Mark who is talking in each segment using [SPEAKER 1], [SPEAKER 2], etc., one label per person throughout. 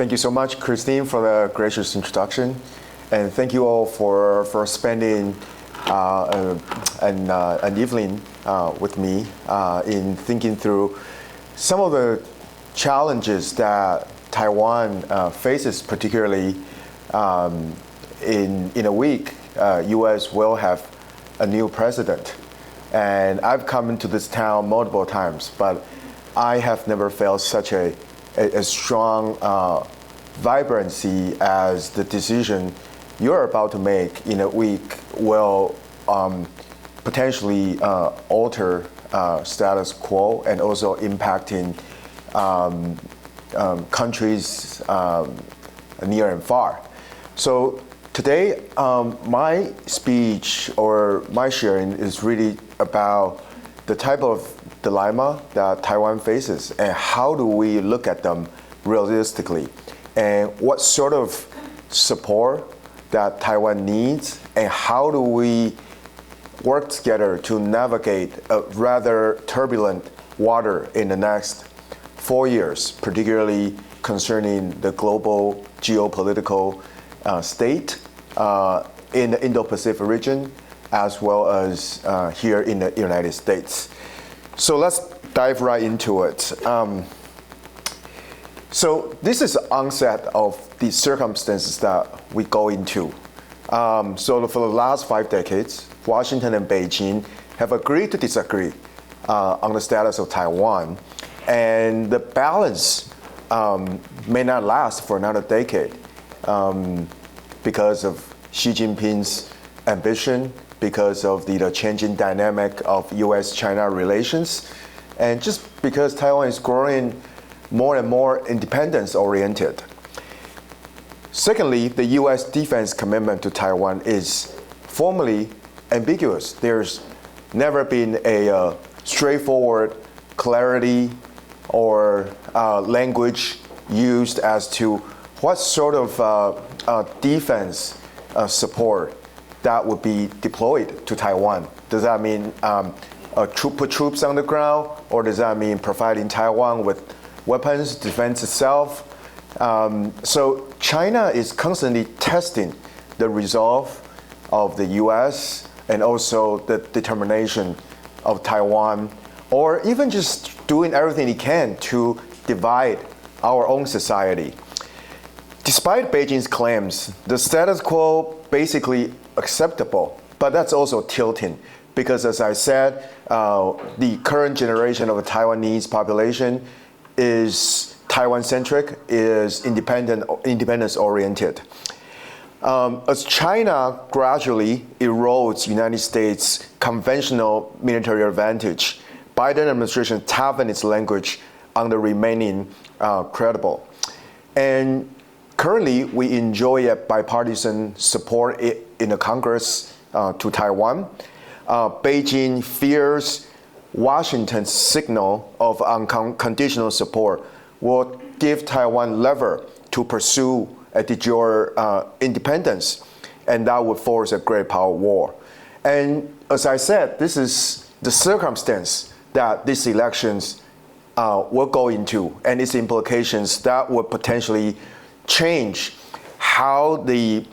[SPEAKER 1] Thank you so much, Christine, for the gracious introduction. And thank you all for spending an evening with me in thinking through some of the challenges that Taiwan faces, particularly in a week. U.S. will have a new president. And I've come into this town multiple times, but I have never felt such a strong vibrancy as the decision you're about to make in a week will potentially alter status quo and also impacting countries near and far. So today, my speech or my sharing is really about the type of dilemma that Taiwan faces and how do we look at them realistically and what sort of support that Taiwan needs and how do we work together to navigate a rather turbulent water in the next 4 years, particularly concerning the global geopolitical state in the Indo-Pacific region as well as here in the United States. So let's dive right into it. So this is the onset of the circumstances that we go into. So for the last 5 decades, Washington and Beijing have agreed to disagree on the status of Taiwan. And the balance may not last for another decade because of Xi Jinping's ambition, because of the changing dynamic of U.S.-China relations, and just because Taiwan is growing more and more independence-oriented. Secondly, the U.S. defense commitment to Taiwan is formally ambiguous. There's never been a straightforward clarity or language used as to what sort of defense support that would be deployed to Taiwan. Does that mean put troops on the ground, or does that mean providing Taiwan with weapons to defend itself? So China is constantly testing the resolve of the U.S. and also the determination of Taiwan, or even just doing everything it can to divide our own society. Despite Beijing's claims, the status quo basically acceptable, but that's also tilting because, as I said, the current generation of the Taiwanese population is Taiwan-centric, is independence-oriented. As China gradually erodes United States' conventional military advantage, Biden administration toughened its language on the remaining credible. And currently, we enjoy a bipartisan support in the Congress to Taiwan. Beijing fears Washington's signal of unconditional support will give Taiwan lever to pursue a de jure independence, and that would force a great power war. And as I said, this is the circumstance that these elections will go into, and its implications that would potentially change how the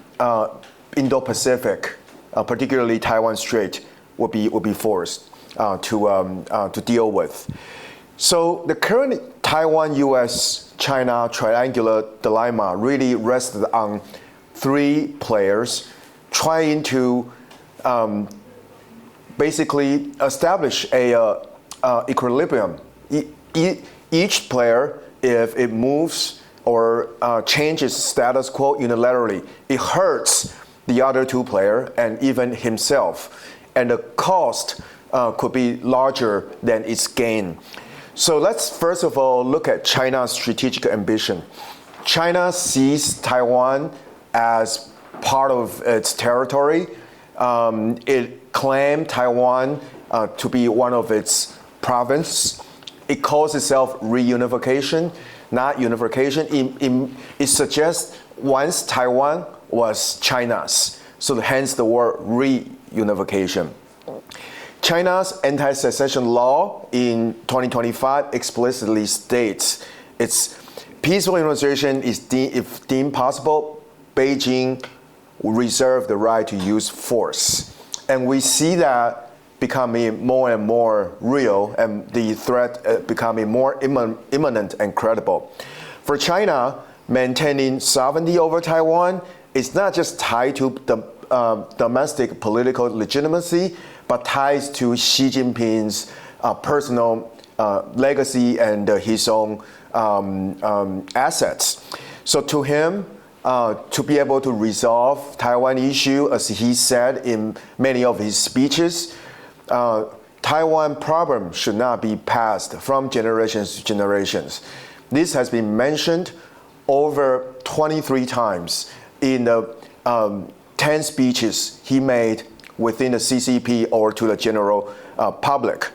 [SPEAKER 1] Indo-Pacific, particularly Taiwan Strait, will be forced to deal with. So the current Taiwan-U.S.-China triangular dilemma really rested on 3 players trying to basically establish a equilibrium. Each player, if it moves or changes status quo unilaterally, it hurts the other 2 players and even himself. And the cost could be larger than its gain. So let's first of all look at China's strategic ambition. China sees Taiwan as part of its territory. It claimed Taiwan to be one of its provinces. It calls itself reunification, not unification. It suggests once Taiwan was China's, so hence the word reunification. China's anti-secession law in 2025 explicitly states its peaceful implementation is if deemed possible, Beijing will reserve the right to use force. And we see that becoming more and more real, and the threat becoming more imminent and credible. For China, maintaining sovereignty over Taiwan is not just tied to the domestic political legitimacy, but ties to Xi Jinping's personal legacy and his own assets. So to him, to be able to resolve Taiwan issue, as he said in many of his speeches, Taiwan problem should not be passed from generations to generations. This has been mentioned over 23 times in the 10 speeches he made within the CCP or to the general public.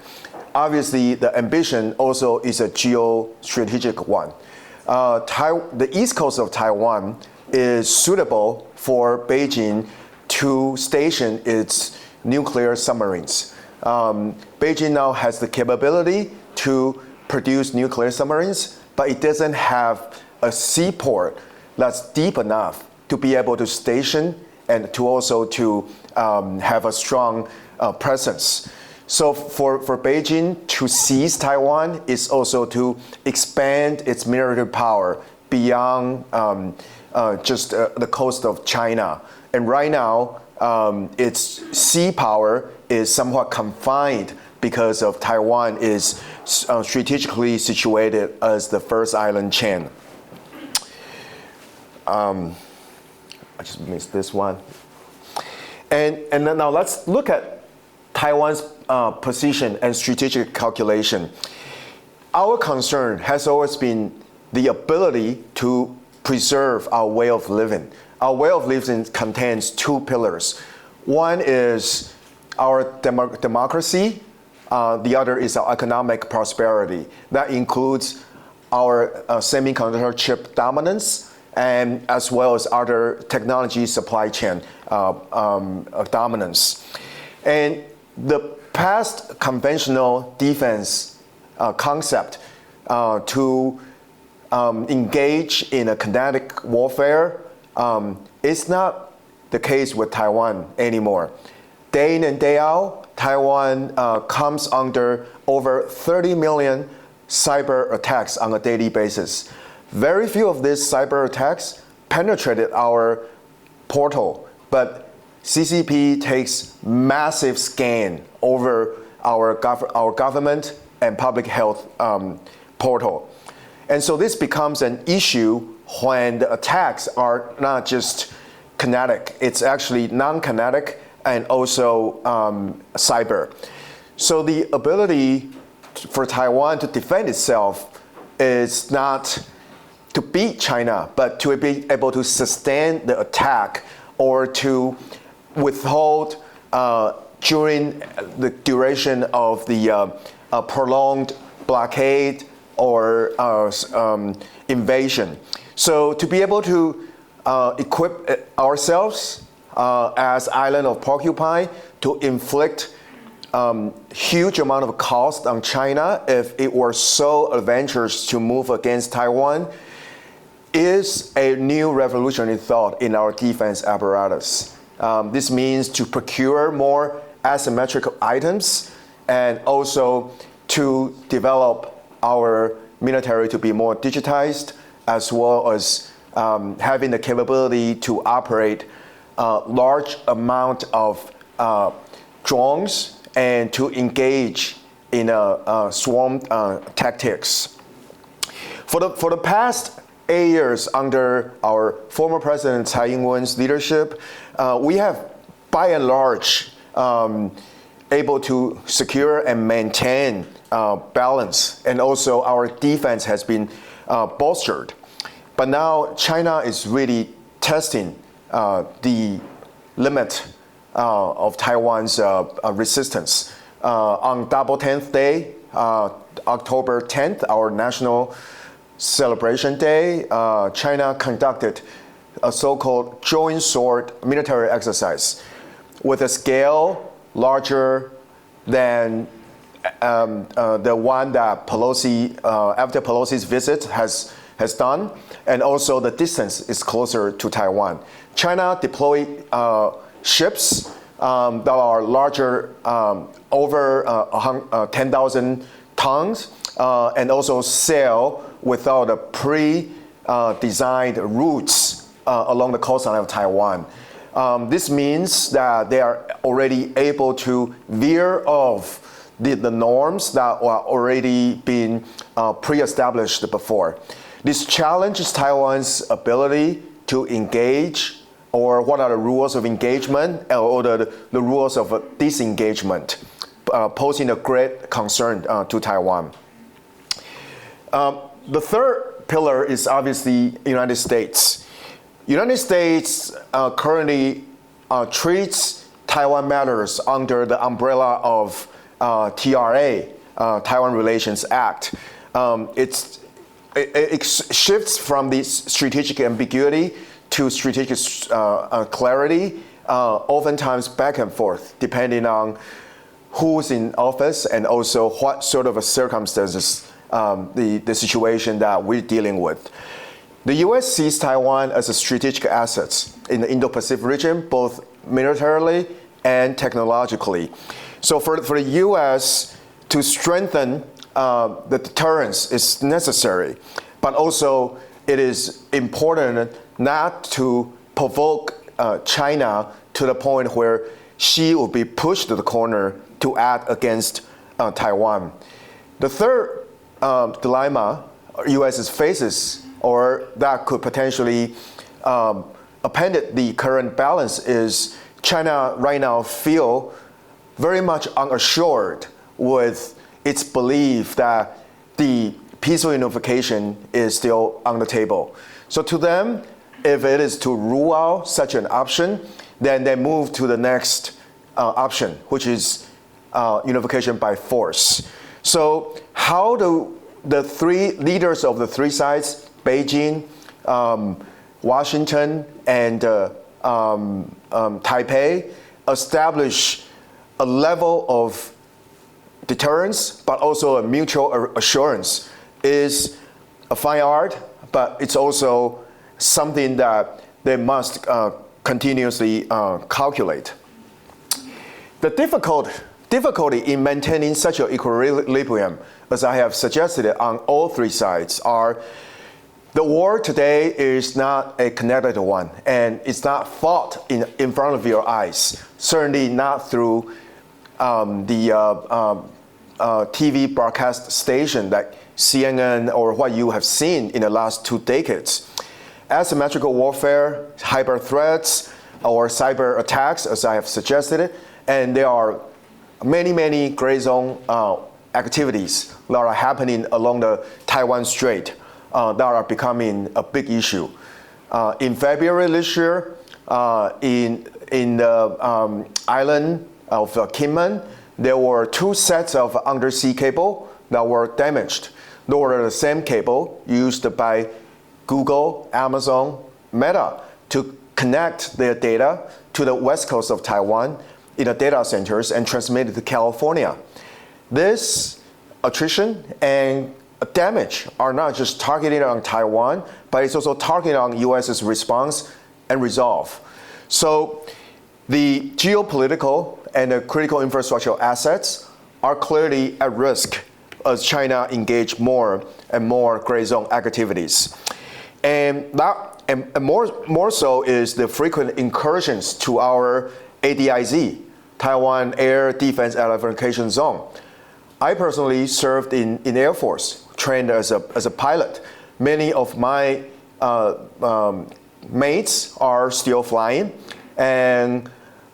[SPEAKER 1] Obviously, the ambition also is a geostrategic one. The east coast of Taiwan is suitable for Beijing to station its nuclear submarines. Beijing now has the capability to produce nuclear submarines, but it doesn't have a seaport that's deep enough to be able to station and to also to have a strong presence. So for Beijing to seize Taiwan is also to expand its military power beyond just the coast of China. And right now, its sea power is somewhat confined because of Taiwan is strategically situated as the first island chain. I just missed this one. And then now let's look at Taiwan's position and strategic calculation. Our concern has always been the ability to preserve our way of living. Our way of living contains two pillars. One is our democracy. The other is our economic prosperity. That includes our semiconductor chip dominance, and as well as other technology supply chain dominance. And the past conventional defense concept to engage in a kinetic warfare is not the case with Taiwan anymore. Day in and day out, Taiwan comes under over 30 million cyber attacks on a daily basis. Very few of these cyber attacks penetrated our portal, but CCP takes massive scan over our government and public health portal. And so this becomes an issue when the attacks are not just kinetic, it's actually non-kinetic and also cyber. So the ability for Taiwan to defend itself is not to beat China, but to be able to sustain the attack or to withhold during the duration of the prolonged blockade or invasion. So to be able to equip ourselves as island of Porcupine to inflict huge amount of cost on China if it were so adventurous to move against Taiwan is a new revolutionary thought in our defense apparatus. This means to procure more asymmetric items and also to develop our military to be more digitized, as well as having the capability to operate large amount of drones and to engage in swarm tactics. For the past 8 years under our former President Tsai Ing-wen's leadership, we have, by and large, able to secure and maintain balance, and also our defense has been bolstered. But now China is really testing the limit of Taiwan's resistance. On Double 10th Day, October 10th, our national celebration day, China conducted a so-called joint sword military exercise with a scale larger than the one that Pelosi, after Pelosi's visit, has has done, and also the distance is closer to Taiwan. China deployed ships that are larger, over 10,000 tons, and also sail without a pre-designed routes along the coastline of Taiwan. This means that they are already able to veer off the norms that were already been pre-established before. This challenges Taiwan's ability to engage, or what are the rules of engagement, or the rules of disengagement, posing a great concern to Taiwan. The third pillar is obviously the United States. United States currently treats Taiwan matters under the umbrella of TRA, Taiwan Relations Act. It shifts from the strategic ambiguity to strategic clarity, oftentimes back and forth, depending on who's in office and also what sort of circumstances the situation that we're dealing with. The U.S. sees Taiwan as a strategic asset in the Indo-Pacific region, both militarily and technologically. So for the U.S. to strengthen the deterrence is necessary, but also it is important not to provoke China to the point where she will be pushed to the corner to act against Taiwan. The third dilemma U.S. faces, or that could potentially append the current balance, is China right now feel very much unassured with its belief that the peaceful unification is still on the table. So to them, if it is to rule out such an option, then they move to the next option, which is unification by force. So how do the three leaders of the three sides, Beijing, Washington, and Taipei, establish a level of deterrence, but also a mutual assurance, is a fine art, but it's also something that they must continuously calculate. The difficulty in maintaining such an equilibrium, as I have suggested on all three sides, are the war today is not a connected one, and it's not fought in front of your eyes, certainly not through the TV broadcast station like CNN or what you have seen in the last 2 decades. Asymmetrical warfare, hyper threats, or cyber attacks, as I have suggested, and there are many gray zone activities that are happening along the Taiwan Strait that are becoming a big issue. In February this year, in the island of Kinmen, there were 2 sets of undersea cable that were damaged. They were the same cable used by Google, Amazon, Meta to connect their data to the west coast of Taiwan in the data centers and transmit it to California. This attrition and damage are not just targeted on Taiwan, but it's also targeted on US's response and resolve. So the geopolitical and the critical infrastructure assets are clearly at risk as China engage more and more gray zone activities. And more so is the frequent incursions to our ADIZ, Taiwan Air Defense Identification Zone. I personally served in Air Force, trained as a pilot. Many of my mates are still flying, and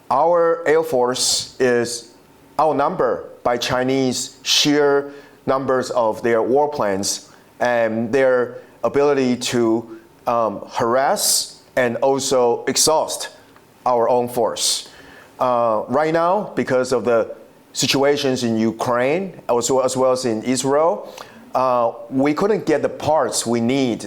[SPEAKER 1] our Air Force is outnumbered by Chinese sheer numbers of their warplanes and their ability to harass and also exhaust our own force. Right now, because of the situations in Ukraine as well as in Israel, we couldn't get the parts we need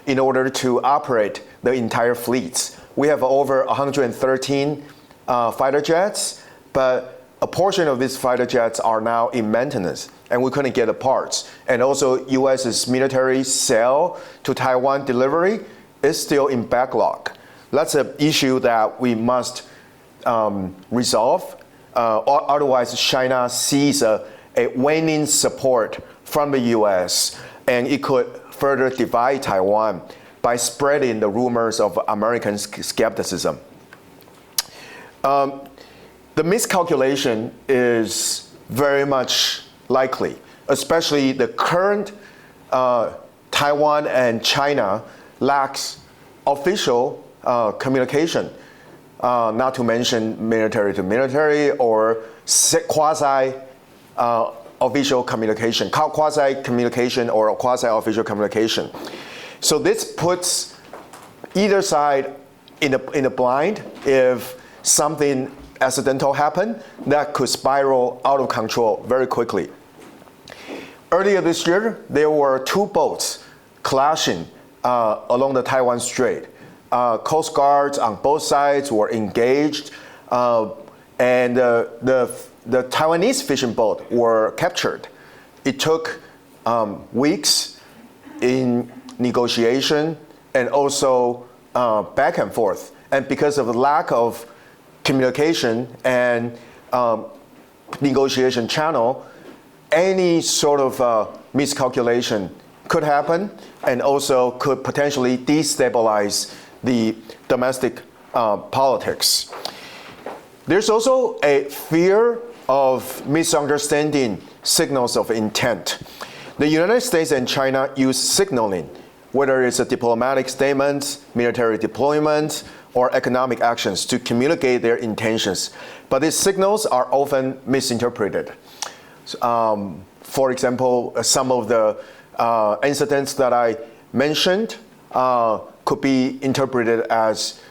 [SPEAKER 1] in order to operate the entire fleets. We have over 113 fighter jets, but a portion of these fighter jets are now in maintenance, and we couldn't get the parts. And also, U.S.'s military sale to Taiwan delivery is still in backlog. That's an issue that we must resolve. Otherwise, China sees a waning support from the U.S., and it could further divide Taiwan by spreading the rumors of American skepticism. The miscalculation is very much likely, especially the current Taiwan and China lacks official communication, not to mention military to military or quasi-official communication, quasi-communication or quasi-official communication. So this puts either side in a blind if something accidental happen that could spiral out of control very quickly. Earlier this year, there were two boats clashing along the Taiwan Strait. Coast guards on both sides were engaged, and the Taiwanese fishing boat were captured. It took weeks in negotiation and also back and forth. And because of the lack of communication and negotiation channel, any sort of miscalculation could happen and also could potentially destabilize the domestic politics. There's also a fear of misunderstanding signals of intent. The United States and China use signaling, whether it's a diplomatic statement, military deployment, or economic actions to communicate their intentions. But these signals are often misinterpreted. For example, some of the incidents that I mentioned could be interpreted as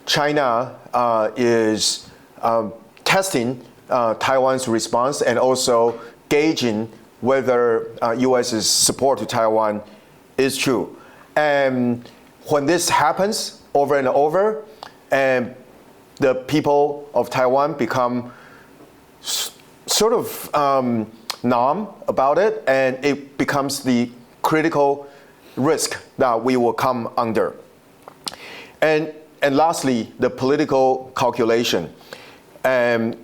[SPEAKER 1] China is testing Taiwan's response and also gauging whether U.S.'s support to Taiwan is true. And when this happens over and over, and the people of Taiwan become sort of numb about it, and it becomes the critical risk that we will come under. And lastly, the political calculation and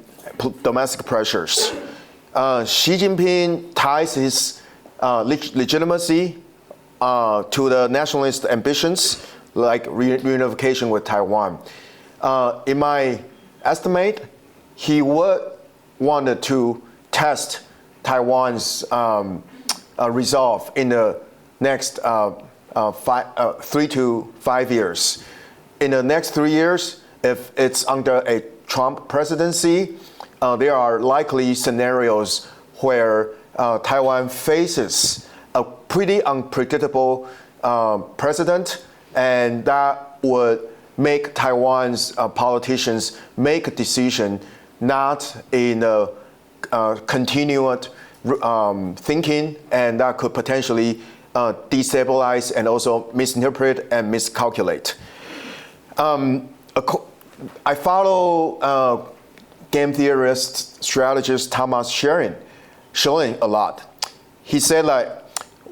[SPEAKER 1] domestic pressures. Xi Jinping ties his legitimacy to the nationalist ambitions like reunification with Taiwan. In my estimate, he would wanted to test Taiwan's resolve in the next 3 to 5 years. In the next 3 years, if it's under a Trump presidency, there are likely scenarios where Taiwan faces a pretty unpredictable president, and that would make Taiwan's politicians make a decision not in a continued thinking, and that could potentially destabilize and also misinterpret and miscalculate. I follow game theorist, strategist Thomas Schelling a lot. He said, like,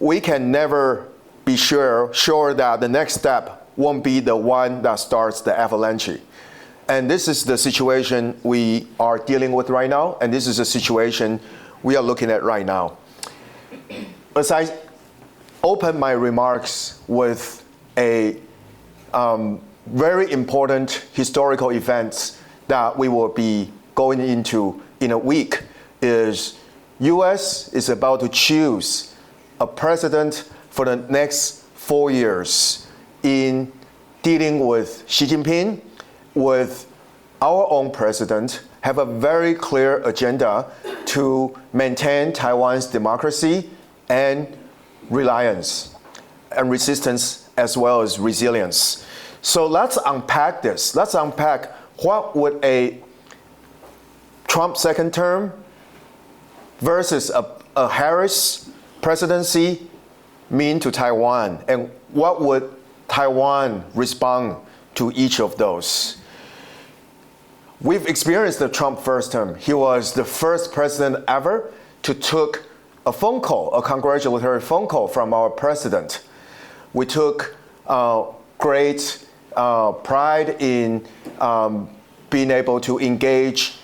[SPEAKER 1] we can never be sure that the next step won't be the one that starts the avalanche. And this is the situation we are dealing with right now, and this is the situation we are looking at right now. As I open my remarks with a very important historical events that we will be going into in a week is U.S. is about to choose a president for the next 4 years in dealing with Xi Jinping, with our own president, have a very clear agenda to maintain Taiwan's democracy and reliance and resistance as well as resilience. So let's unpack this. Let's unpack what would a Trump second term versus a Harris presidency mean to Taiwan, and what would Taiwan respond to each of those. we've experienced the Trump first term. He was the first president ever to took a phone call, a congratulatory phone call from our president. We took great pride in being able to engage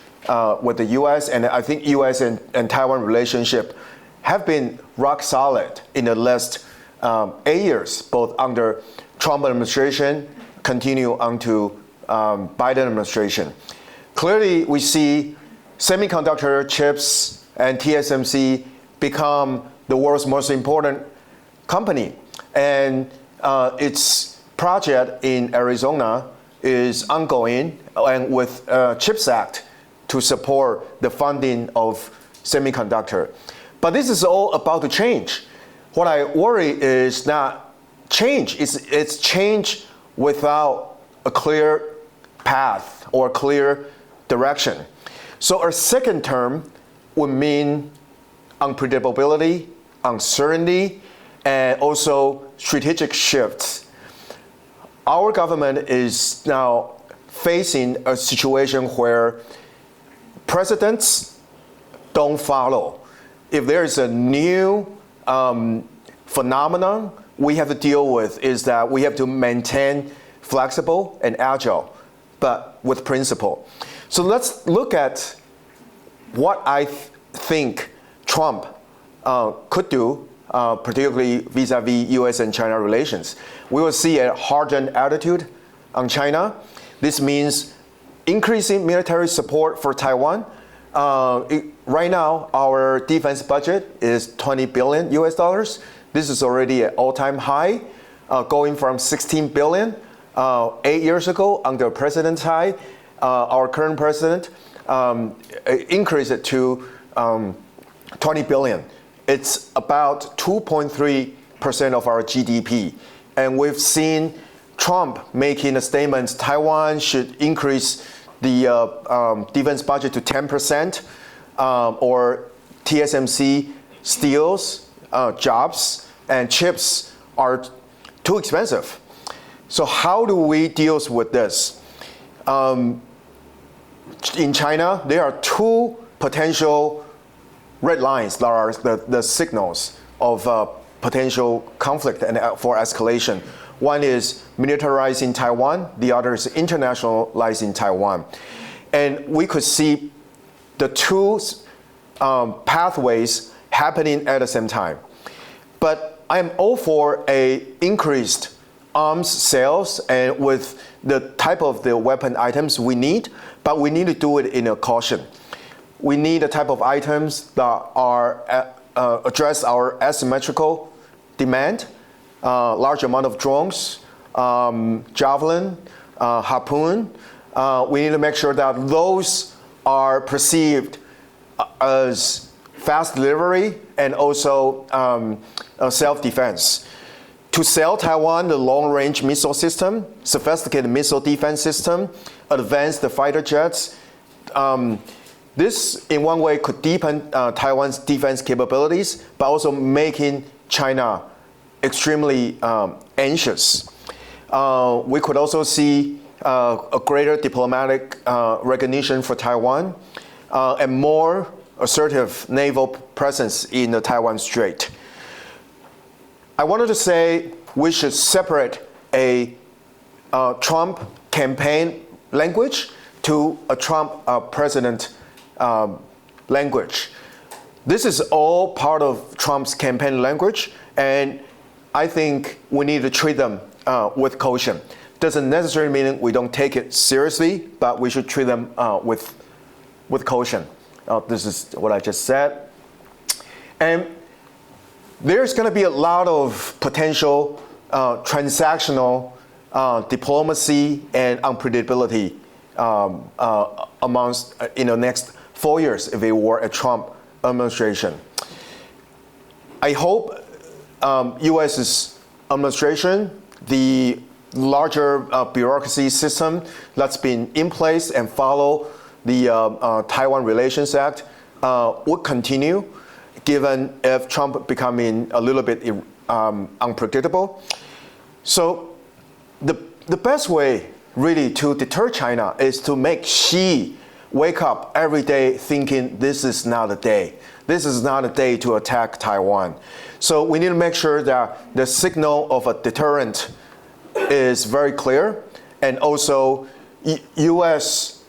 [SPEAKER 1] with the U.S. And I think U.S. and Taiwan relationship have been rock solid in the last 8 years, both under Trump administration, continue onto Biden administration. Clearly, we see semiconductor chips and TSMC become the world's most important company. And its project in Arizona is ongoing, and with CHIPS Act to support the funding of semiconductor. But this is all about to change. What I worry is not change. It's change without a clear path or clear direction. So a second term would mean unpredictability, uncertainty, and also strategic shifts. Our government is now facing a situation where presidents don't follow. If there is a new phenomenon we have to deal with, is that we have to maintain flexible and agile, but with principle. So let's look at what I think Trump could do, particularly vis-a-vis U.S. and China relations. We will see a hardened attitude on China. This means increasing military support for Taiwan. Right now, our defense budget is $20 billion US dollars. This is already an all-time high, going from $16 billion 8 years ago under President Tsai. Our current president increased it to $20 billion. It's about 2.3% of our GDP. And we've seen Trump making a statement, Taiwan should increase the defense budget to 10%, or TSMC steals jobs and chips are too expensive. So how do we deal with this? In China, there are two potential red lines that are the signals of potential conflict and for escalation. One is militarizing Taiwan, the other is internationalizing Taiwan. And we could see the two pathways happening at the same time. But I'm all for a increased arms sales and with the type of the weapon items we need, but we need to do it in a caution. We need the type of items that are address our asymmetrical demand, large amount of drones, javelin, harpoon. We need to make sure that those are perceived as fast delivery and also self-defense. To sell Taiwan the long-range missile system, sophisticated missile defense system, advanced the fighter jets, this in one way could deepen Taiwan's defense capabilities, but also making China extremely anxious. We could also see a greater diplomatic recognition for Taiwan and more assertive naval presence in the Taiwan Strait. I wanted to say we should separate a Trump campaign language to a Trump president language. This is all part of Trump's campaign language, and I think we need to treat them with caution. Doesn't necessarily mean we don't take it seriously, but we should treat them with caution. This is what I just said. And there's going to be a lot of potential transactional diplomacy and unpredictability amongst in the next 4 years if it were a Trump administration. I hope U.S.'s administration, the larger bureaucracy system that's been in place and follow the Taiwan Relations Act would continue, given if Trump becoming a little bit unpredictable. So the best way really to deter China is to make Xi wake up every day thinking this is not a day. This is not a day to attack Taiwan. So we need to make sure that the signal of a deterrent is very clear, and also U.S.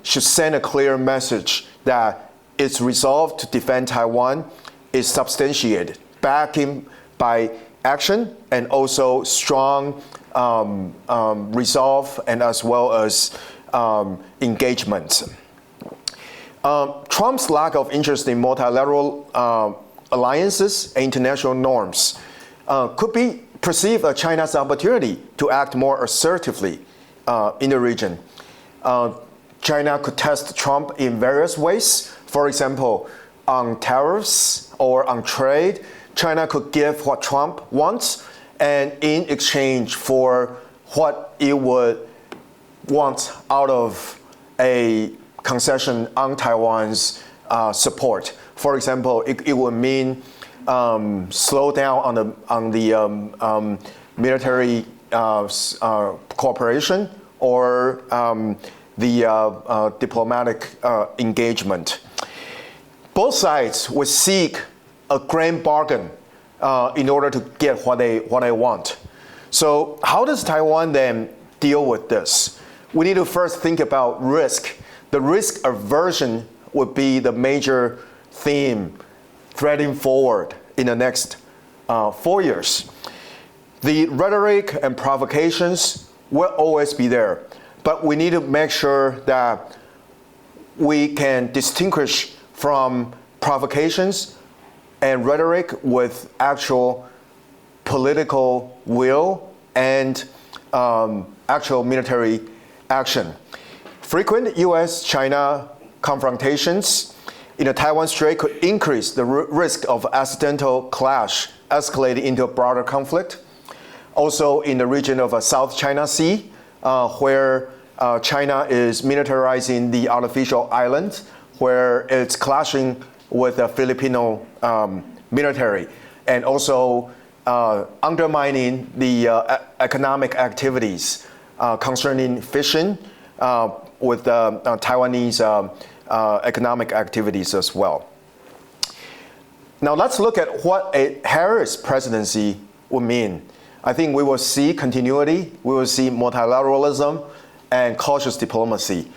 [SPEAKER 1] Should send a clear message that its resolve to defend Taiwan is substantiated, backing by action and also strong resolve and as well as engagement. Trump's lack of interest in multilateral alliances and international norms could be perceived as China's opportunity to act more assertively in the region. China could test Trump in various ways. For example, on tariffs or on trade, China could give what Trump wants, and in exchange for what it would want out of a concession on Taiwan's support. For example, it would mean slow down on the military cooperation or the diplomatic engagement. Both sides would seek a grand bargain in order to get what they want. So how does Taiwan then deal with this? We need to first think about risk. The risk aversion would be the major theme threading forward in the next 4 years. The rhetoric and provocations will always be there, but we need to make sure that we can distinguish from provocations and rhetoric with actual political will and actual military action. Frequent U.S.-China confrontations in the Taiwan Strait could increase the risk of accidental clash escalating into a broader conflict. Also in the region of South China Sea, where China is militarizing the artificial island, where it's clashing with the Filipino military, and also undermining the economic activities concerning fishing with Taiwanese economic activities as well. Now let's look at what a Harris presidency would mean. I think we will see continuity, we will see multilateralism and cautious diplomacy.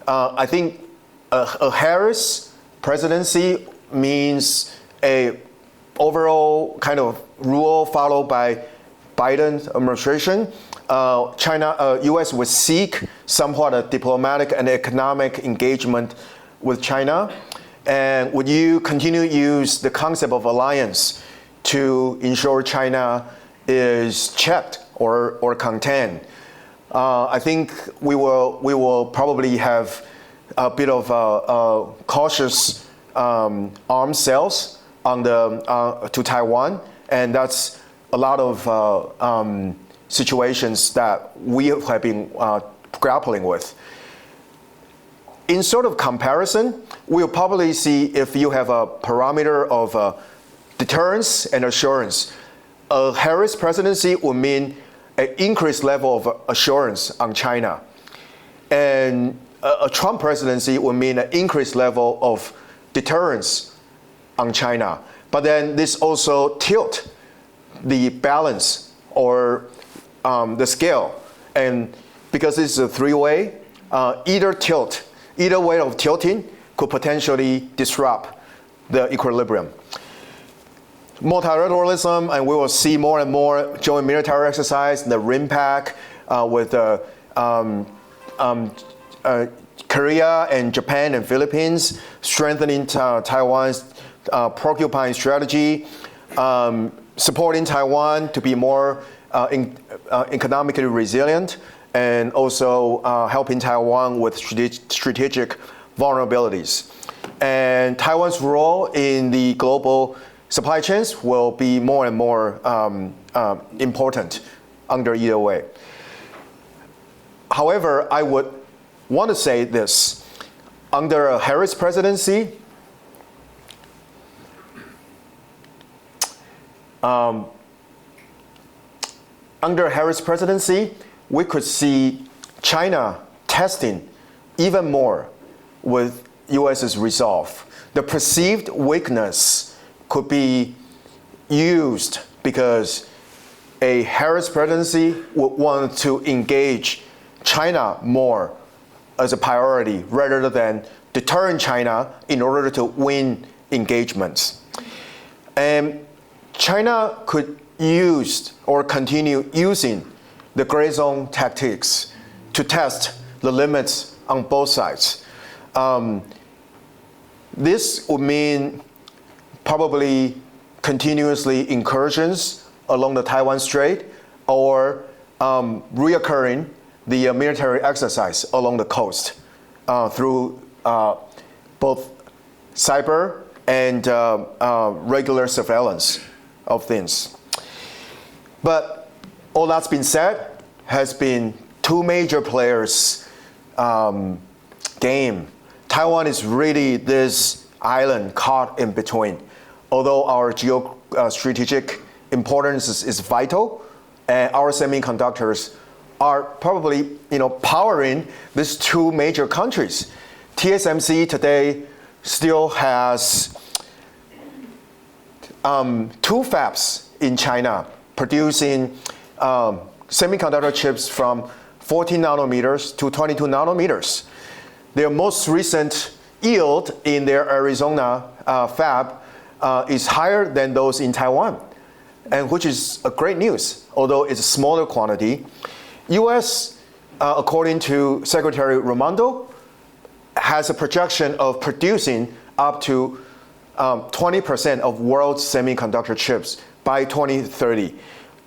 [SPEAKER 1] I think a Harris presidency means a overall kind of rule followed by Biden administration. U.S. would seek somewhat a diplomatic and economic engagement with China, and would you continue to use the concept of alliance to ensure China is checked or contained? I think we will probably have a bit of cautious arms sales to Taiwan, and that's a lot of situations that we have been grappling with. In sort of comparison, we'll probably see if you have a parameter of deterrence and assurance. A Harris presidency would mean an increased level of assurance on China. And a Trump presidency would mean an increased level of deterrence on China. But then this also tilt the balance or the scale. And because this is a three-way, either way of tilting could potentially disrupt the equilibrium. Multilateralism, and we will see more and more joint military exercise, the RIMPAC with Korea and Japan and Philippines, strengthening Taiwan's preoccupying strategy, supporting Taiwan to be more economically resilient, and also helping Taiwan with strategic vulnerabilities. And Taiwan's role in the global supply chains will be more and more important under either way. However, I would want to say this. Under a Harris presidency, we could see China testing even more with US's resolve. The perceived weakness could be used because a Harris presidency would want to engage China more as a priority rather than deterring China in order to win engagements. And China could use or continue using the gray zone tactics to test the limits on both sides. This would mean probably continuously incursions along the Taiwan Strait or reoccurring the military exercise along the coast through both cyber and regular surveillance of things. But all that's been said has been two major players game. Taiwan is really this island caught in between. Although our geostrategic importance is vital, and our semiconductors are probably powering these two major countries. TSMC today still has two fabs in China producing semiconductor chips from 14 nanometers to 22 nanometers. Their most recent yield in their Arizona fab is higher than those in Taiwan, and which is a great news, although it's a smaller quantity. US, according to Secretary Raimondo, has a projection of producing up to 20% of world's semiconductor chips by 2030.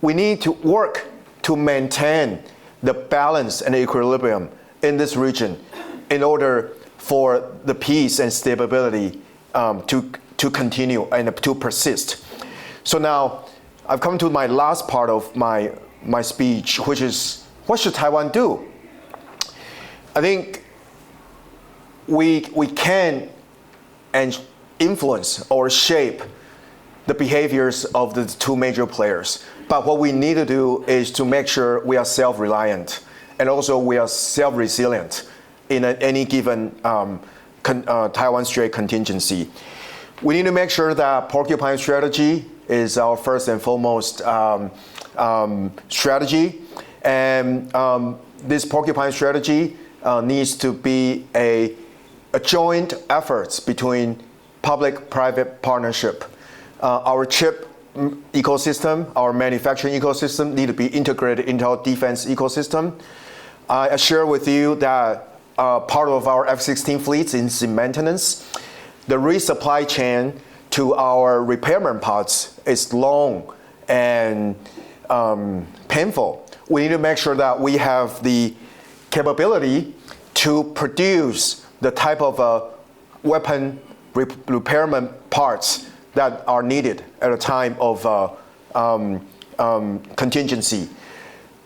[SPEAKER 1] We need to work to maintain the balance and equilibrium in this region in order for the peace and stability to continue and to persist. So now I've come to my last part of my speech, which is what should Taiwan do? I think we can and influence or shape the behaviors of the two major players. But what we need to do is to make sure we are self-reliant and also we are self-resilient in any given Taiwan Strait contingency. We need to make sure that porcupine strategy is our first and foremost strategy. And this porcupine strategy needs to be a joint efforts between public-private partnership. Our chip ecosystem, our manufacturing ecosystem need to be integrated into our defense ecosystem. I share with you that part of our F-16 fleets is in maintenance. The resupply chain to our repairman parts is long and painful. We need to make sure that we have the capability to produce the type of weapon repairman parts that are needed at a time of contingency.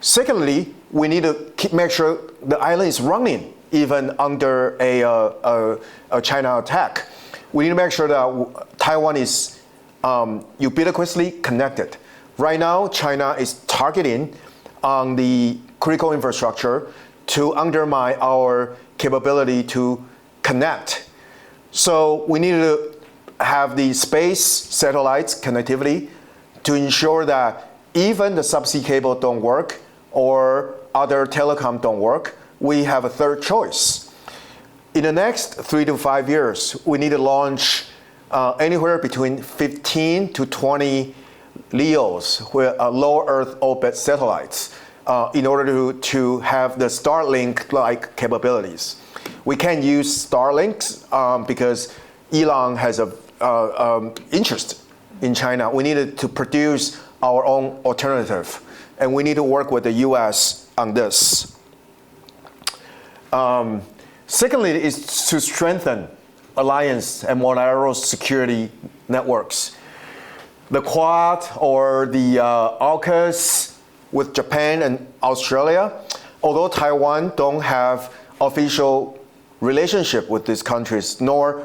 [SPEAKER 1] Secondly, we need to make sure the island is running even under a China attack. We need to make sure that Taiwan is ubiquitously connected. Right now, China is targeting on the critical infrastructure to undermine our capability to connect. So we need to have the space satellites connectivity to ensure that even the subsea cable don't work or other telecom don't work, we have a third choice. In the next 3 to 5 years, we need to launch anywhere between 15 to 20 LEOs, low Earth orbit satellites, in order to have the Starlink-like capabilities. We can't use Starlinks because Elon has an interest in China. We needed to produce our own alternative, and we need to work with the US on this. Secondly, is to strengthen alliance and multilateral security networks. The Quad or the AUKUS with Japan and Australia, although Taiwan don't have official relationship with these countries, nor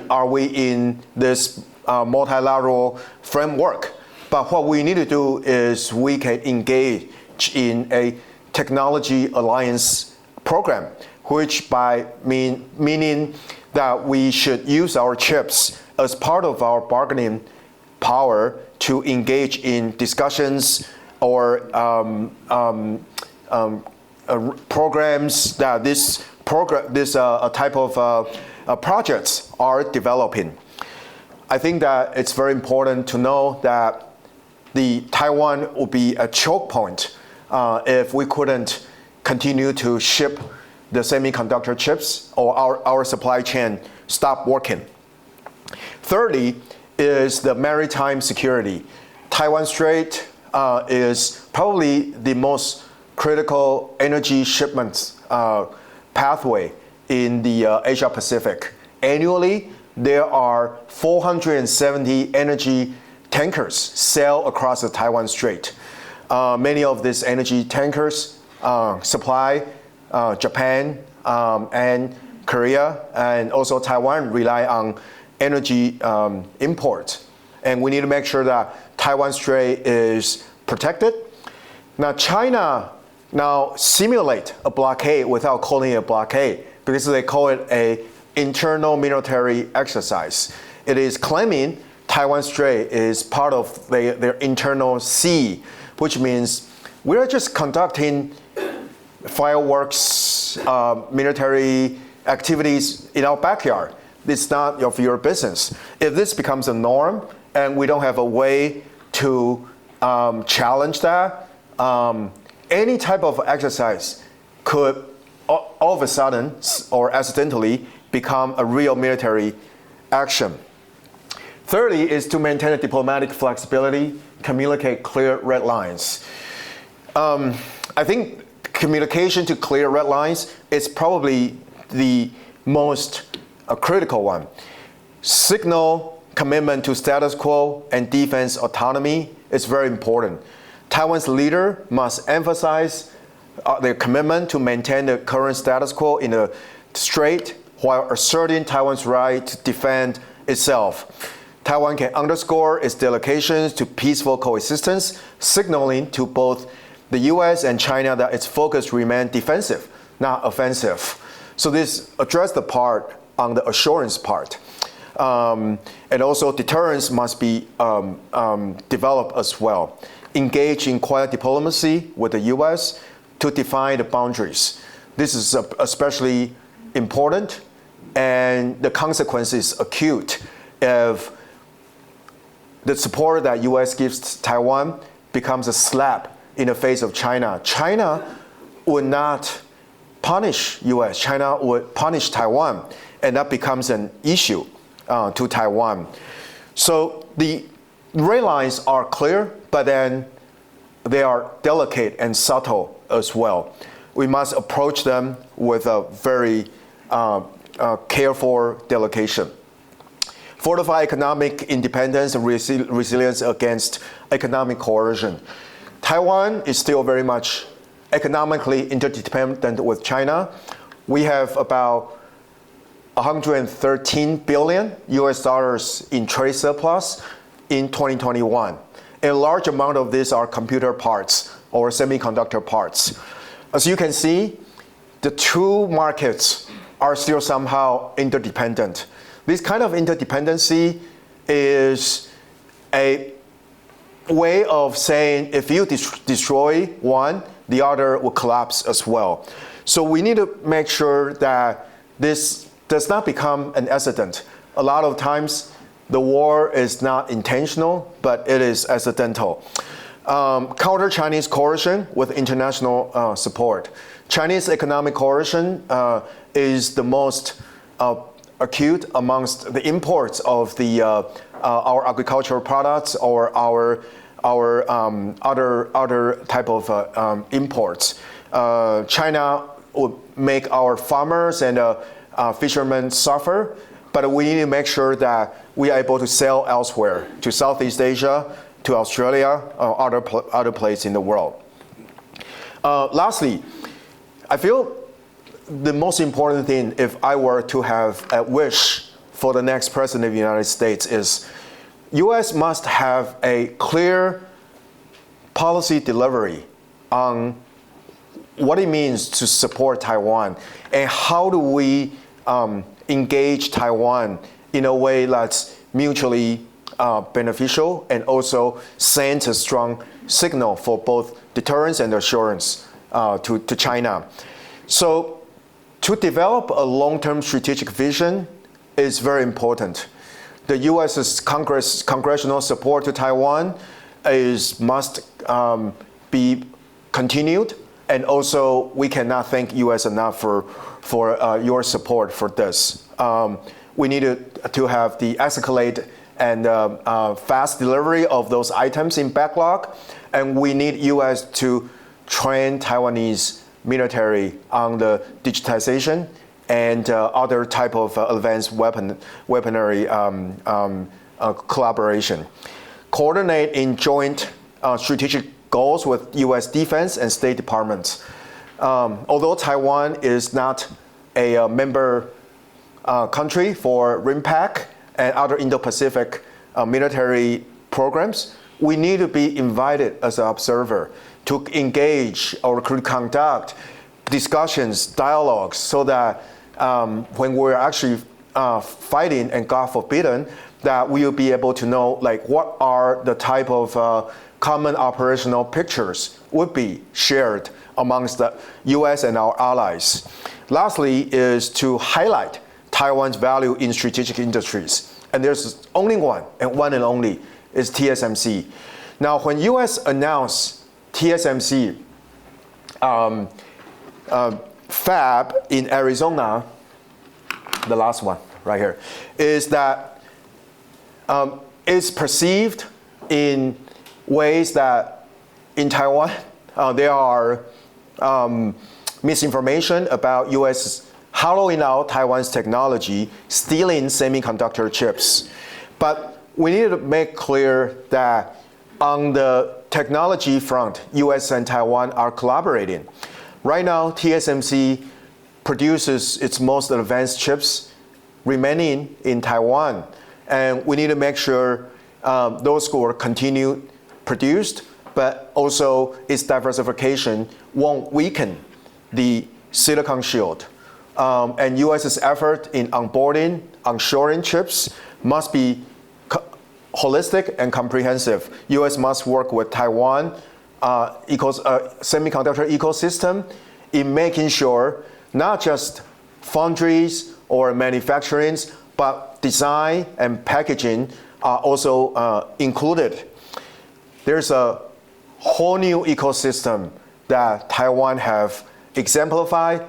[SPEAKER 1] are we in this multilateral framework. But what we need to do is we can engage in a technology alliance program, which meaning that we should use our chips as part of our bargaining power to engage in discussions or programs that this type of projects are developing. I think that it's very important to know that the Taiwan would be a choke point if we couldn't continue to ship the semiconductor chips or our supply chain stop working. Thirdly is the maritime security. Taiwan Strait is probably the most critical energy shipments pathway in the Asia Pacific. Annually, there are 470 energy tankers sail across the Taiwan Strait. Many of these energy tankers supply Japan and Korea, and also Taiwan rely on energy imports. And we need to make sure that Taiwan Strait is protected. Now, China now simulate a blockade without calling it a blockade because they call it an internal military exercise. It is claiming Taiwan Strait is part of their internal sea, which means we're just conducting fireworks, military activities in our backyard. It's not of your business. If this becomes a norm and we don't have a way to challenge that, any type of exercise could all of a sudden or accidentally become a real military action. Thirdly is to maintain a diplomatic flexibility, communicate clear red lines. I think communication to clear red lines is probably the most critical one. Signal commitment to status quo and defense autonomy is very important. Taiwan's leader must emphasize their commitment to maintain the current status quo in the strait while asserting Taiwan's right to defend itself. Taiwan can underscore its dedications to peaceful coexistence, signaling to both the US and China that its focus remains defensive, not offensive. So this addressed the part on the assurance part. And also deterrence must be developed as well. Engage in quiet diplomacy with the US to define the boundaries. This is especially important, and the consequence is acute if the support that US gives Taiwan becomes a slap in the face of China. China would not punish US, China would punish Taiwan, and that becomes an issue to Taiwan. So the red lines are clear, but then they are delicate and subtle as well. We must approach them with a very careful delegation. Fortify economic independence and resilience against economic coercion. Taiwan is still very much economically interdependent with China. We have about 113 billion US dollars in trade surplus in 2021. A large amount of these are computer parts or semiconductor parts. As you can see, the two markets are still somehow interdependent. This kind of interdependency is a way of saying if you destroy one, the other will collapse as well. So we need to make sure that this does not become an accident. A lot of times the war is not intentional, but it is accidental. Counter Chinese coercion with international support. Chinese economic coercion is the most acute amongst the imports of our agricultural products or our other type of imports. China would make our farmers and fishermen suffer, but we need to make sure that we are able to sell elsewhere, to Southeast Asia, to Australia, or other places in the world. Lastly, I feel the most important thing, if I were to have a wish for the next president of the United States, is U.S. must have a clear policy delivery on what it means to support Taiwan, and how do we engage Taiwan in a way that's mutually beneficial and also sends a strong signal for both deterrence and assurance to China. So to develop a long-term strategic vision is very important. The U.S.'s congressional support to Taiwan must be continued, and also we cannot thank U.S. enough for your support for this. We need to have the escalate and fast delivery of those items in backlog, and we need U.S. to train Taiwanese military on the digitization and other type of advanced weaponry collaboration. Coordinate in joint strategic goals with U.S. defense and State Departments. Although Taiwan is not a member country for RIMPAC and other Indo-Pacific military programs, we need to be invited as an observer to engage or to conduct discussions, dialogues, so that when we're actually fighting, and God forbidden, that we will be able to know like what are the type of common operational pictures would be shared amongst the U.S. and our allies. Lastly is to highlight Taiwan's value in strategic industries. And there's only one, and one and only, is TSMC. Now, when U.S. announced TSMC fab in Arizona, the last one right here, is that it's perceived in ways that in Taiwan there are misinformation about U.S. hollowing out Taiwan's technology, stealing semiconductor chips. But we need to make clear that on the technology front, U.S. and Taiwan are collaborating. Right now, TSMC produces its most advanced chips remaining in Taiwan. And we need to make sure those will continue produced, but also its diversification won't weaken the silicon shield. And U.S.'s effort in onboarding, onshoring chips must be holistic and comprehensive. U.S. must work with Taiwan semiconductor ecosystem in making sure not just foundries or manufacturing, but design and packaging are also included. There's a whole new ecosystem that Taiwan have exemplified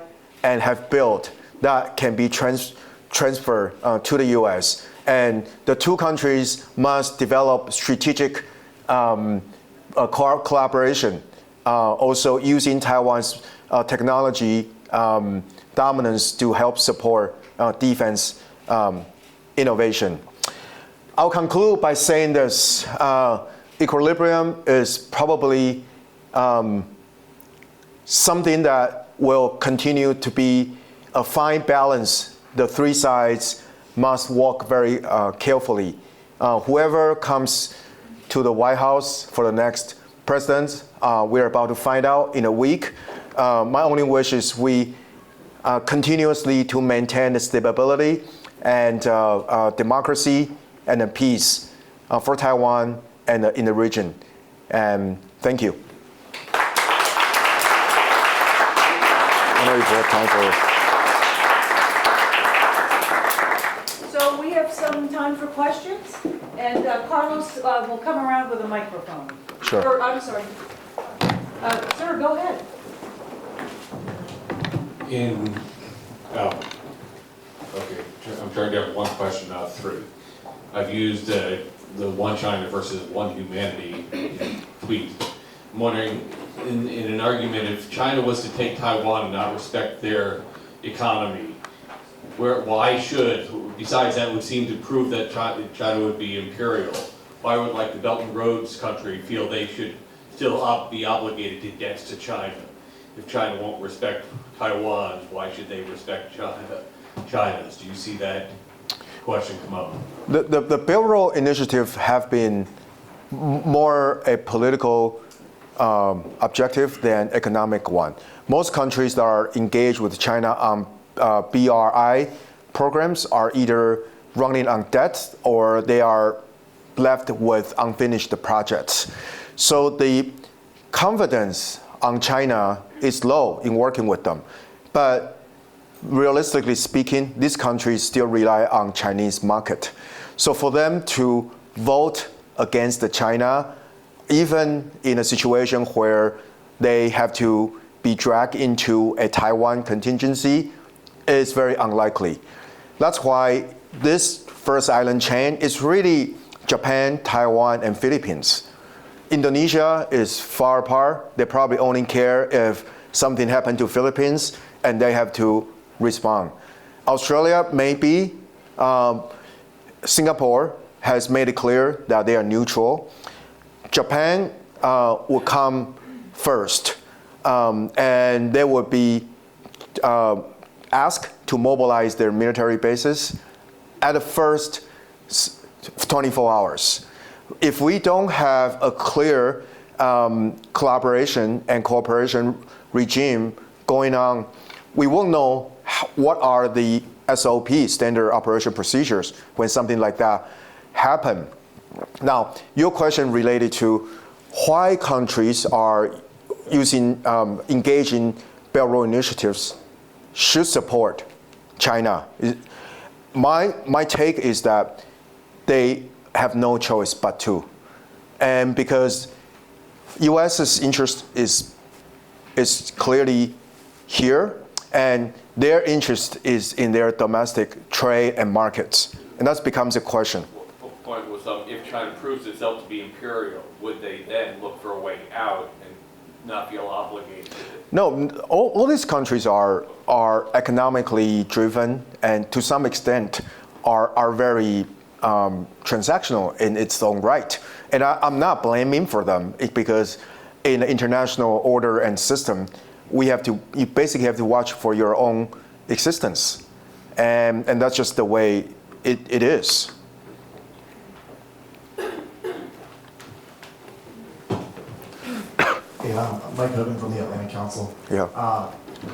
[SPEAKER 1] and have built that can be transferred to the U.S. And the two countries must develop strategic collaboration, also using Taiwan's technology dominance to help support defense innovation. I'll conclude by saying this. Equilibrium is probably something that will continue to be a fine balance. The three sides must walk very carefully. Whoever comes to the White House for the next president, we're about to find out in a week. My only wish is we continuously to maintain the stability and democracy and the peace for Taiwan and in the region. And thank you. I know you have time for.
[SPEAKER 2] So we have some time for questions, and Carlos will come around with a microphone.
[SPEAKER 1] Sure.
[SPEAKER 2] Or, I'm sorry. Sir, go ahead.
[SPEAKER 3] Okay, I'm trying to have one question, not three. I've used the one China versus one humanity tweet. I'm wondering, in an argument, if China was to take Taiwan and not respect their economy, why should, besides that would seem to prove that China would be imperial, why would like the Belt and Roads country feel they should still be obligated to debts to China? If China won't respect Taiwan, why should they respect China's? Do you see that question come up? The
[SPEAKER 1] Belt and Road Initiative have been more a political objective than economic one. Most countries that are engaged with China on BRI programs are either running on debt or they are left with unfinished projects. So the confidence on China is low in working with them. But realistically speaking, these countries still rely on Chinese market. So for them to vote against China, even in a situation where they have to be dragged into a Taiwan contingency, is very unlikely. That's why this first island chain is really Japan, Taiwan, and Philippines. Indonesia is far apart. They probably only care if something happened to Philippines and they have to respond. Australia maybe. Singapore has made it clear that they are neutral. Japan will come first, and they will be asked to mobilize their military bases at the first 24 hours. If we don't have a clear collaboration and cooperation regime going on, we won't know what are the SOP, standard operation procedures, when something like that happen. Now, your question related to why countries are engaging Belt Road initiatives should support China. My take is that they have no choice but to. And because US's interest is clearly here, and their interest is in their domestic trade and markets. And that becomes a question.
[SPEAKER 4] The point was, if China proves itself to be imperial, would they then look for a way out and not feel obligated?
[SPEAKER 1] No, all these countries are economically driven and to some extent are very transactional in its own right. And I'm not blaming for them because in the international order and system, you basically have to watch for your own existence. And that's just the way it is.
[SPEAKER 5] Hey, Mike Hogan from the Atlantic Council.
[SPEAKER 1] Yeah.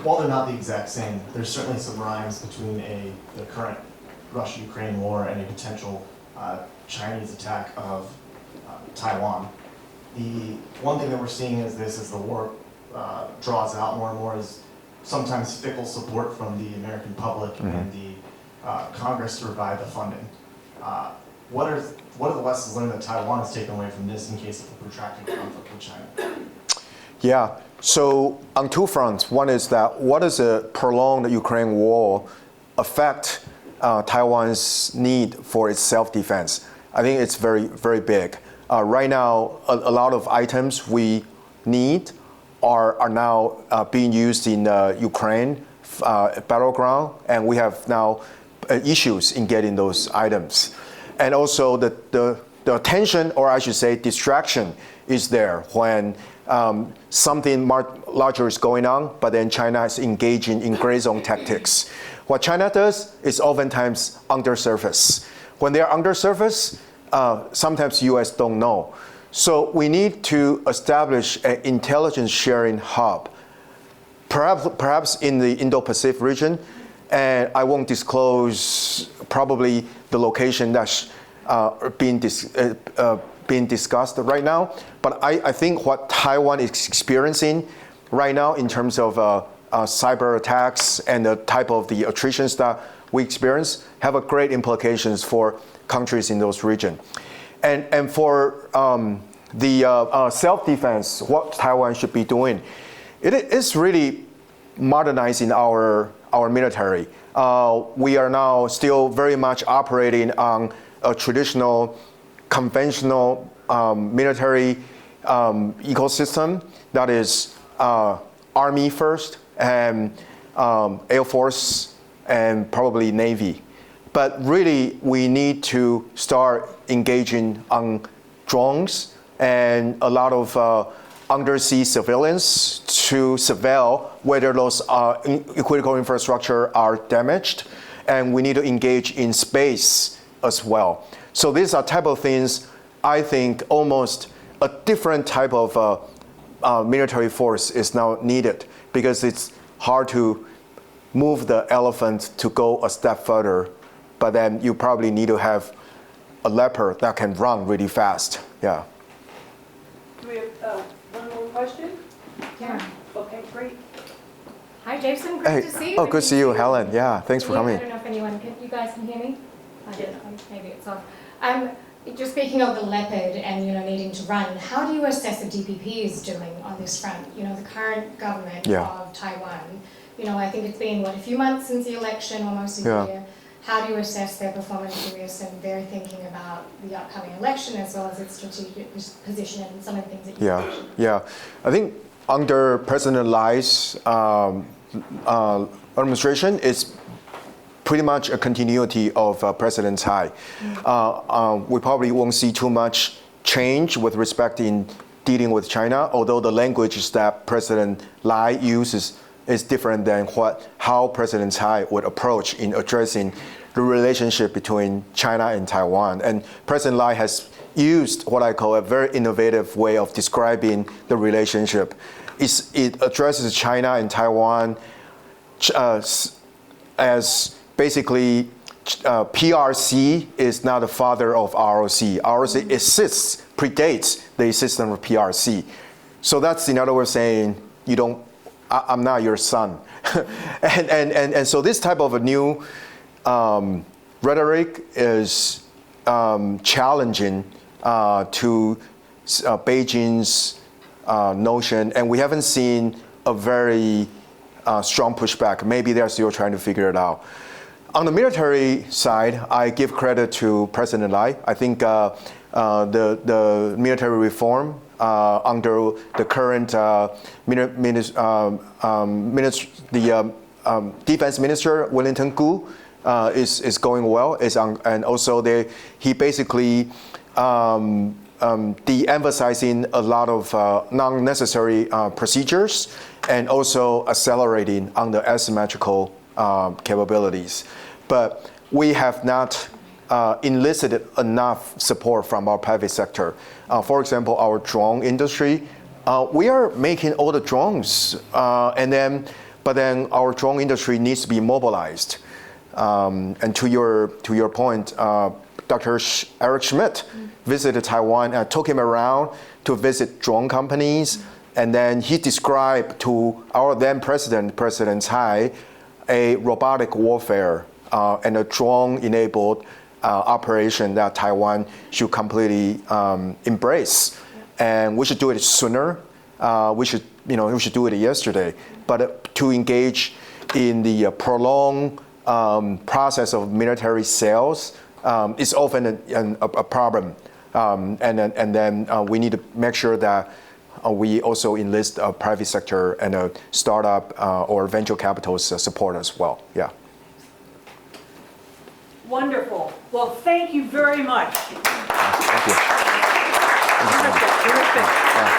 [SPEAKER 5] While they're not the exact same, there's certainly some rhymes between the current Russia-Ukraine war and a potential Chinese attack of Taiwan. The one thing that we're seeing is this, as the war draws out more and more, is sometimes fickle support from the American public and the Congress to provide the funding. What are the lessons learned that Taiwan has taken away from this in case of a protracted conflict with China?
[SPEAKER 1] Yeah, so on two fronts. One is that what does a prolonged Ukraine war affect Taiwan's need for its self-defense? I think it's very, very big. Right now, a lot of items we need are now being used in Ukraine battleground, and we have now issues in getting those items. And also the attention, or I should say distraction, is there when something larger is going on, but then China is engaging in gray zone tactics. What China does is oftentimes undersurface. When they're undersurface, sometimes U.S. don't know. So we need to establish an intelligence sharing hub, perhaps in the Indo-Pacific region, and I won't disclose probably the location that's being discussed right now. But I think what Taiwan is experiencing right now in terms of cyber attacks and the type of the attritions that we experience have a great implications for countries in those regions. And for the self-defense, what Taiwan should be doing, it is really modernizing our military. We are now still very much operating on a traditional, conventional military ecosystem that is Army first and Air Force and probably Navy. But really, we need to start engaging on drones and a lot of undersea surveillance to surveil whether those critical infrastructure are damaged. And we need to engage in space as well. So these are type of things, I think, almost a different type of military force is now needed because it's hard to move the elephant to go a step further, but then you probably need to have a leopard that can run really fast. Yeah.
[SPEAKER 2] Do we have one more question?
[SPEAKER 6] Yeah.
[SPEAKER 2] Okay, great.
[SPEAKER 6] Hi, Jason. Great to see you.
[SPEAKER 1] Oh, good to see you, Helen. Yeah, thanks for
[SPEAKER 6] I
[SPEAKER 1] coming.
[SPEAKER 6] don't know if you guys can hear me? I don't know. Maybe it's off. Just speaking of the leopard and needing to run, how do you assess the DPP is doing on this front? The current government of Taiwan. I think it's been a few months since the election, almost a year. How do you assess their performance in this and their thinking about the upcoming election as well as its strategic position and some of the things that you mentioned?
[SPEAKER 1] Yeah. I think under President Lai's administration, it's pretty much a continuity of President Tsai. We probably won't see too much change with respect in dealing with China, although the language that President Lai uses is different than how President Tsai would approach in addressing the relationship between China and Taiwan. And President Lai has used what I call a very innovative way of describing the relationship. It addresses China and Taiwan as basically PRC is not the father of ROC. ROC predates the existence of PRC. So that's in other words saying I'm not your son. and so this type of a new rhetoric is challenging to Beijing's notion, and we haven't seen a very strong pushback. Maybe they're still trying to figure it out. On the military side, I give credit to President Lai. I think the military reform under the current defense minister, Wellington Gu, is going well. And also he basically de-emphasizing a lot of non-necessary procedures and also accelerating on the asymmetrical capabilities. But we have not enlisted enough support from our private sector. For example, our drone industry, we are making all the drones, but then our drone industry needs to be mobilized. And to your point, Dr. Eric Schmidt visited Taiwan and took him around to visit drone companies, and then he described to our then president, President Tsai, a robotic warfare and a drone-enabled operation that Taiwan should completely embrace, and we should do it sooner. We should do it yesterday. But to engage in the prolonged process of military sales is often a problem, and then we need to make sure that we also enlist a private sector and a startup or venture capital's support as well. Yeah.
[SPEAKER 2] Wonderful. Well, thank you very much.
[SPEAKER 1] Thank you.
[SPEAKER 2] Terrific.